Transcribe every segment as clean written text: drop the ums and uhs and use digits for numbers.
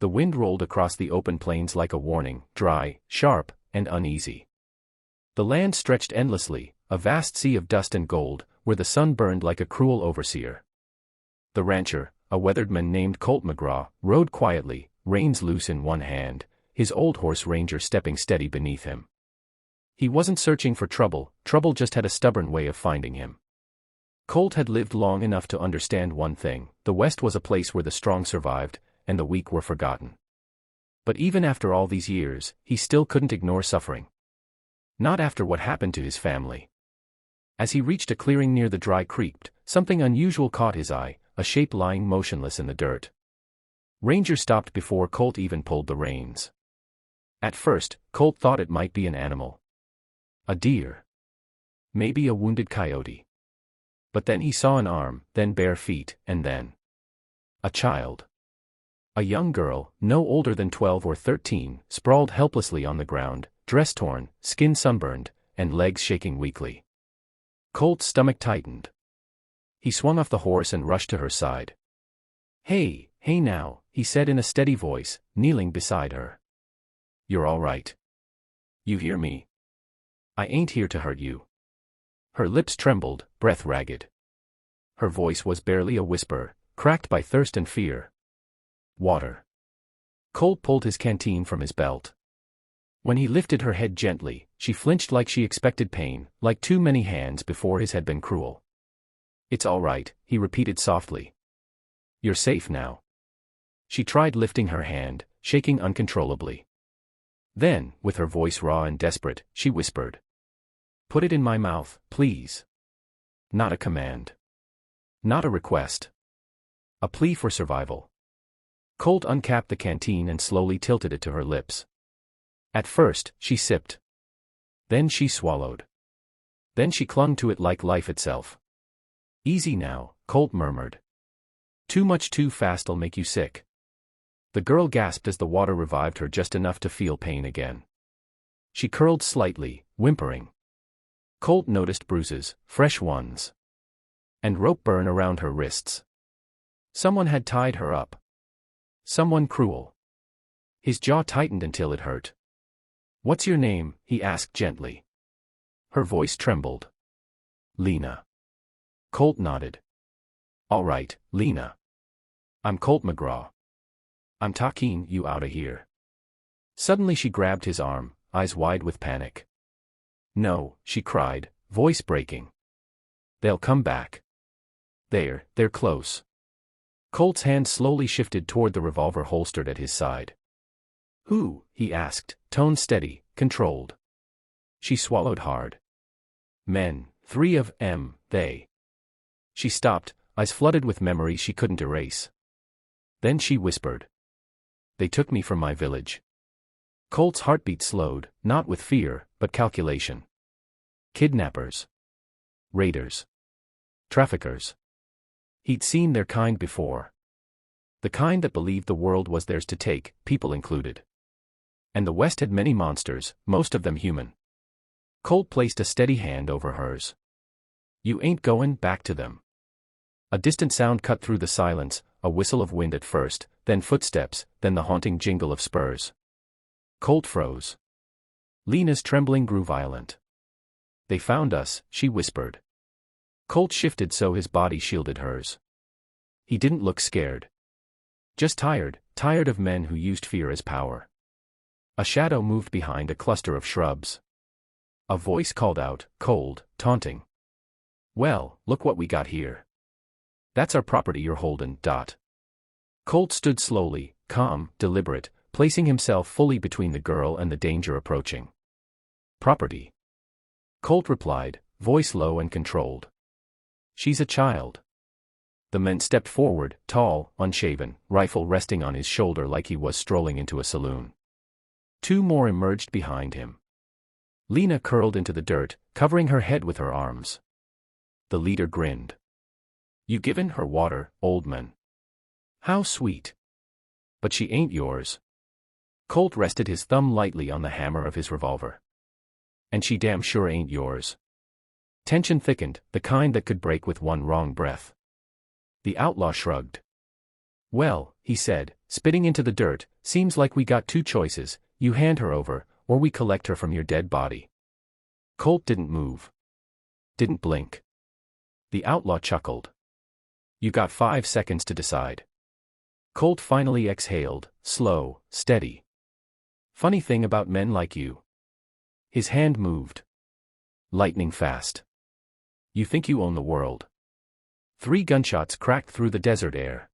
The wind rolled across the open plains like a warning, dry, sharp, and uneasy. The land stretched endlessly, a vast sea of dust and gold, where the sun burned like a cruel overseer. The rancher, a weathered man named Colt McGraw, rode quietly, reins loose in one hand, his old horse Ranger stepping steady beneath him. He wasn't searching for trouble, trouble just had a stubborn way of finding him. Colt had lived long enough to understand one thing: the West was a place where the strong survived, and the weak were forgotten. But even after all these years, he still couldn't ignore suffering. Not after what happened to his family. As he reached a clearing near the dry creek, something unusual caught his eye, a shape lying motionless in the dirt. Ranger stopped before Colt even pulled the reins. At first, Colt thought it might be an animal. A deer. Maybe a wounded coyote. But then he saw an arm, then bare feet, and then a child. A young girl, no older than 12 or 13, sprawled helplessly on the ground, dress torn, skin sunburned, and legs shaking weakly. Colt's stomach tightened. He swung off the horse and rushed to her side. Hey now, he said in a steady voice, kneeling beside her. You're all right. You hear me? I ain't here to hurt you. Her lips trembled, breath ragged. Her voice was barely a whisper, cracked by thirst and fear. Water. Colt pulled his canteen from his belt. When he lifted her head gently, she flinched like she expected pain, like too many hands before his had been cruel. It's all right, he repeated softly. You're safe now. She tried lifting her hand, shaking uncontrollably. Then, with her voice raw and desperate, she whispered. Put it in my mouth, please. Not a command. Not a request. A plea for survival. Colt uncapped the canteen and slowly tilted it to her lips. At first, she sipped. Then she swallowed. Then she clung to it like life itself. Easy now, Colt murmured. Too much too fast'll make you sick. The girl gasped as the water revived her just enough to feel pain again. She curled slightly, whimpering. Colt noticed bruises, fresh ones. And rope burn around her wrists. Someone had tied her up. Someone cruel. His jaw tightened until it hurt. What's your name? He asked gently. Her voice trembled. Lena. Colt nodded. All right, Lena. I'm Colt McGraw. I'm talking you outta here. Suddenly she grabbed his arm, eyes wide with panic. No, she cried, voice breaking. They'll come back. They're close. Colt's hand slowly shifted toward the revolver holstered at his side. Who? He asked, tone steady, controlled. She swallowed hard. Men, 3 of 'em, they. She stopped, eyes flooded with memories she couldn't erase. Then she whispered. They took me from my village. Colt's heartbeat slowed, not with fear, but calculation. Kidnappers. Raiders. Traffickers. He'd seen their kind before. The kind that believed the world was theirs to take, people included. And the West had many monsters, most of them human. Colt placed a steady hand over hers. You ain't going back to them. A distant sound cut through the silence, a whistle of wind at first, then footsteps, then the haunting jingle of spurs. Colt froze. Lena's trembling grew violent. They found us, she whispered. Colt shifted so his body shielded hers. He didn't look scared. Just tired of men who used fear as power. A shadow moved behind a cluster of shrubs. A voice called out, cold, taunting. Well, look what we got here. That's our property you're holding, Dot. Colt stood slowly, calm, deliberate, placing himself fully between the girl and the danger approaching. Property. Colt replied, voice low and controlled. She's a child. The man stepped forward, tall, unshaven, rifle resting on his shoulder like he was strolling into a saloon. 2 more emerged behind him. Lena curled into the dirt, covering her head with her arms. The leader grinned. You given her water, old man? How sweet. But she ain't yours. Colt rested his thumb lightly on the hammer of his revolver. And she damn sure ain't yours. Tension thickened, the kind that could break with one wrong breath. The outlaw shrugged. Well, he said, spitting into the dirt. Seems like we got two choices, you hand her over, or we collect her from your dead body. Colt didn't move. Didn't blink. The outlaw chuckled. You got 5 seconds to decide. Colt finally exhaled, slow, steady. Funny thing about men like you. His hand moved. Lightning fast. You think you own the world. 3 gunshots cracked through the desert air.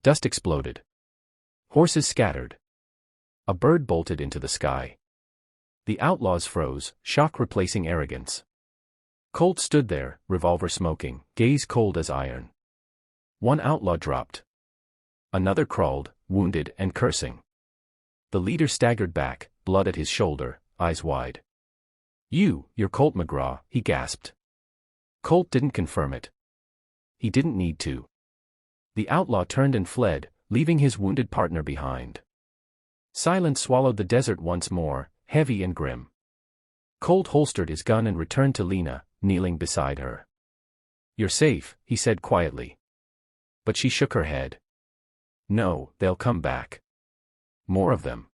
Dust exploded. Horses scattered. A bird bolted into the sky. The outlaws froze, shock replacing arrogance. Colt stood there, revolver smoking, gaze cold as iron. One outlaw dropped. Another crawled, wounded and cursing. The leader staggered back, blood at his shoulder, eyes wide. You're Colt McGraw, he gasped. Colt didn't confirm it. He didn't need to. The outlaw turned and fled, leaving his wounded partner behind. Silence swallowed the desert once more, heavy and grim. Colt holstered his gun and returned to Lena, kneeling beside her. You're safe, he said quietly. But she shook her head. No, they'll come back. More of them.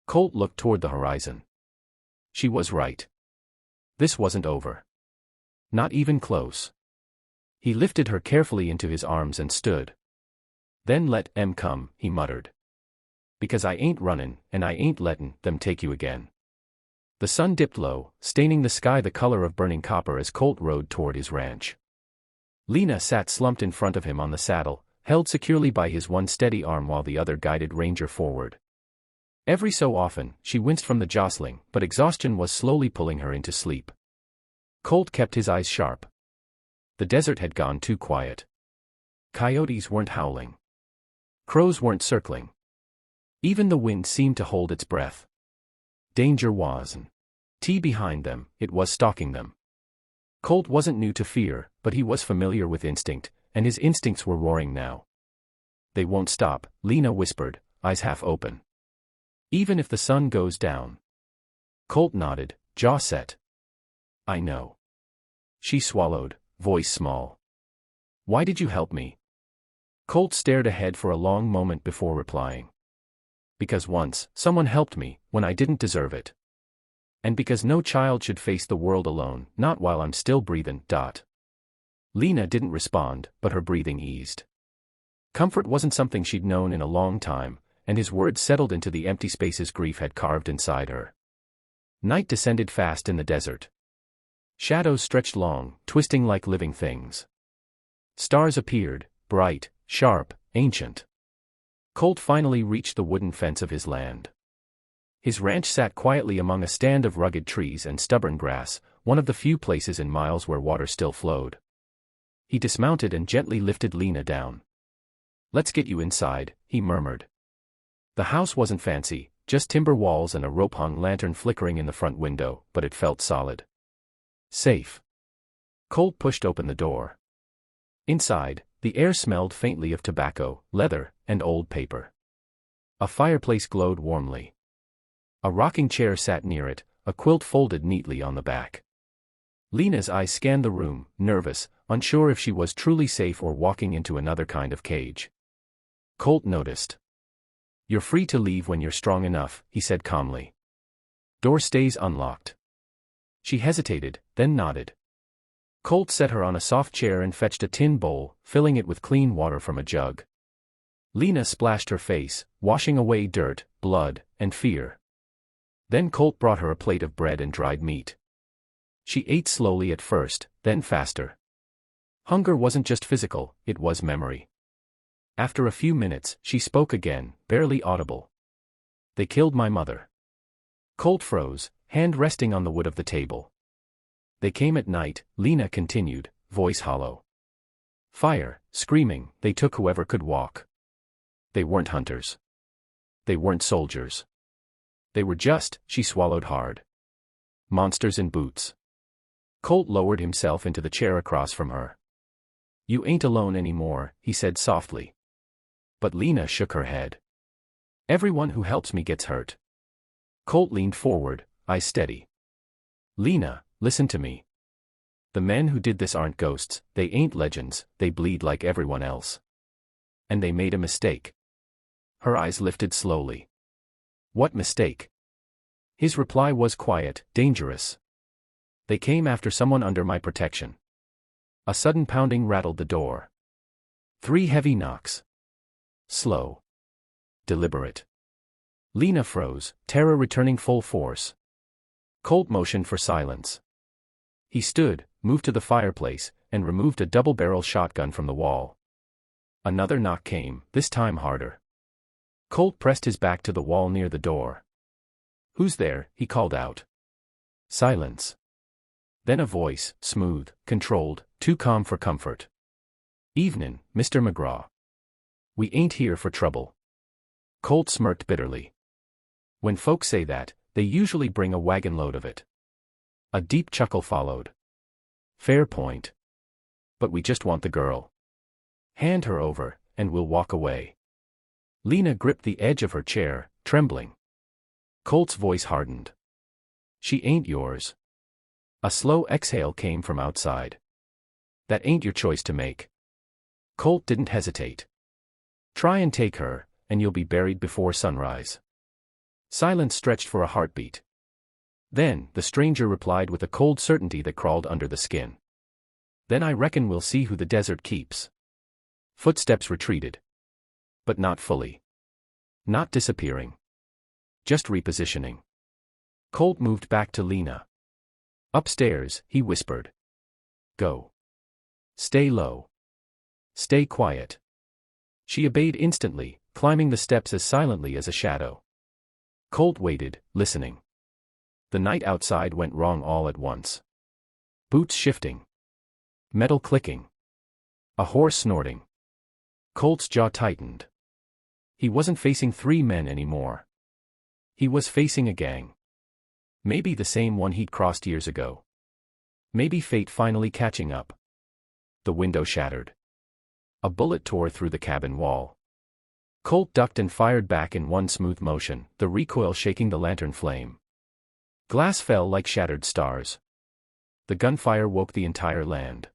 Colt looked toward the horizon. She was right. This wasn't over. Not even close. He lifted her carefully into his arms and stood. Then let 'em come, he muttered. Because I ain't runnin', and I ain't lettin' them take you again. The sun dipped low, staining the sky the color of burning copper as Colt rode toward his ranch. Lena sat slumped in front of him on the saddle, held securely by his one steady arm while the other guided Ranger forward. Every so often, she winced from the jostling, but exhaustion was slowly pulling her into sleep. Colt kept his eyes sharp. The desert had gone too quiet. Coyotes weren't howling. Crows weren't circling. Even the wind seemed to hold its breath. Danger wasn't behind them, it was stalking them. Colt wasn't new to fear, but he was familiar with instinct, and his instincts were roaring now. They won't stop, Lena whispered, eyes half open. Even if the sun goes down. Colt nodded, jaw set. I know. She swallowed, voice small. Why did you help me? Colt stared ahead for a long moment before replying. Because once, someone helped me, when I didn't deserve it. And because no child should face the world alone, not while I'm still breathing. Lena didn't respond, but her breathing eased. Comfort wasn't something she'd known in a long time, and his words settled into the empty spaces grief had carved inside her. Night descended fast in the desert. Shadows stretched long, twisting like living things. Stars appeared, bright, sharp, ancient. Colt finally reached the wooden fence of his land. His ranch sat quietly among a stand of rugged trees and stubborn grass, one of the few places in miles where water still flowed. He dismounted and gently lifted Lena down. Let's get you inside, he murmured. The house wasn't fancy, just timber walls and a rope-hung lantern flickering in the front window, but it felt solid. Safe. Colt pushed open the door. Inside, the air smelled faintly of tobacco, leather, and old paper. A fireplace glowed warmly. A rocking chair sat near it, a quilt folded neatly on the back. Lena's eyes scanned the room, nervous, unsure if she was truly safe or walking into another kind of cage. Colt noticed. You're free to leave when you're strong enough, he said calmly. Door stays unlocked. She hesitated, then nodded. Colt set her on a soft chair and fetched a tin bowl, filling it with clean water from a jug. Lena splashed her face, washing away dirt, blood, and fear. Then Colt brought her a plate of bread and dried meat. She ate slowly at first, then faster. Hunger wasn't just physical, it was memory. After a few minutes, she spoke again, barely audible. They killed my mother. Colt froze, hand resting on the wood of the table. They came at night, Lena continued, voice hollow. Fire, screaming, they took whoever could walk. They weren't hunters. They weren't soldiers. They were just, she swallowed hard. Monsters in boots. Colt lowered himself into the chair across from her. You ain't alone anymore, he said softly. But Lena shook her head. Everyone who helps me gets hurt. Colt leaned forward, eyes steady. Lena, listen to me. The men who did this aren't ghosts, they ain't legends, they bleed like everyone else. And they made a mistake. Her eyes lifted slowly. What mistake? His reply was quiet, dangerous. They came after someone under my protection. A sudden pounding rattled the door. 3 heavy knocks. Slow. Deliberate. Lena froze, terror returning full force. Colt motioned for silence. He stood, moved to the fireplace, and removed a double-barrel shotgun from the wall. Another knock came, this time harder. Colt pressed his back to the wall near the door. "Who's there?" he called out. Silence. Then a voice, smooth, controlled, too calm for comfort. "Evenin', Mr. McGraw. We ain't here for trouble." Colt smirked bitterly. When folks say that, they usually bring a wagon load of it. A deep chuckle followed. "Fair point. But we just want the girl. Hand her over, and we'll walk away." Lena gripped the edge of her chair, trembling. Colt's voice hardened. "She ain't yours." A slow exhale came from outside. "That ain't your choice to make." Colt didn't hesitate. "Try and take her, and you'll be buried before sunrise." Silence stretched for a heartbeat. Then, the stranger replied with a cold certainty that crawled under the skin. "Then I reckon we'll see who the desert keeps." Footsteps retreated. But not fully. Not disappearing. Just repositioning. Colt moved back to Lena. "Upstairs," he whispered. "Go. Stay low. Stay quiet." She obeyed instantly, climbing the steps as silently as a shadow. Colt waited, listening. The night outside went wrong all at once. Boots shifting. Metal clicking. A horse snorting. Colt's jaw tightened. He wasn't facing 3 men anymore. He was facing a gang. Maybe the same one he'd crossed years ago. Maybe fate finally catching up. The window shattered. A bullet tore through the cabin wall. Colt ducked and fired back in one smooth motion, the recoil shaking the lantern flame. Glass fell like shattered stars. The gunfire woke the entire land.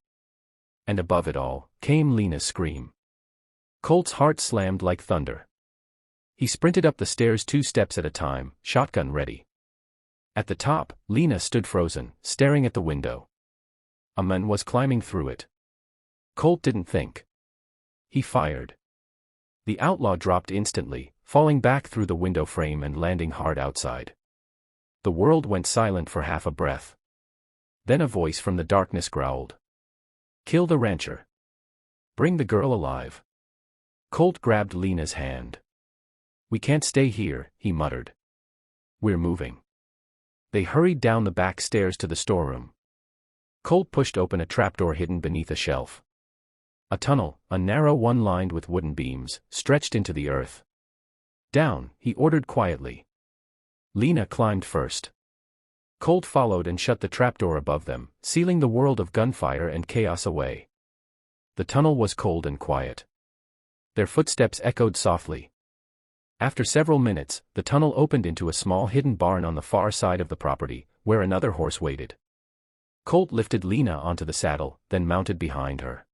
And above it all, came Lena's scream. Colt's heart slammed like thunder. He sprinted up the stairs 2 steps at a time, shotgun ready. At the top, Lena stood frozen, staring at the window. A man was climbing through it. Colt didn't think. He fired. The outlaw dropped instantly, falling back through the window frame and landing hard outside. The world went silent for half a breath. Then a voice from the darkness growled. "Kill the rancher. Bring the girl alive." Colt grabbed Lena's hand. "We can't stay here," he muttered. "We're moving." They hurried down the back stairs to the storeroom. Colt pushed open a trapdoor hidden beneath a shelf. A tunnel, a narrow one lined with wooden beams, stretched into the earth. "Down," he ordered quietly. Lena climbed first. Colt followed and shut the trapdoor above them, sealing the world of gunfire and chaos away. The tunnel was cold and quiet. Their footsteps echoed softly. After several minutes, the tunnel opened into a small hidden barn on the far side of the property, where another horse waited. Colt lifted Lena onto the saddle, then mounted behind her.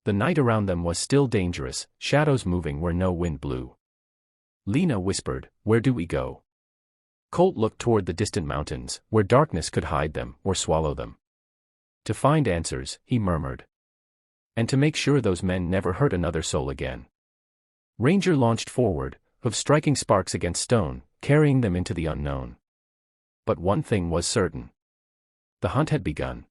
The night around them was still dangerous, shadows moving where no wind blew. Lena whispered, "Where do we go?" Colt looked toward the distant mountains, where darkness could hide them or swallow them. "To find answers," he murmured. "And to make sure those men never hurt another soul again." Ranger launched forward, hooves striking sparks against stone, carrying them into the unknown. But one thing was certain. The hunt had begun.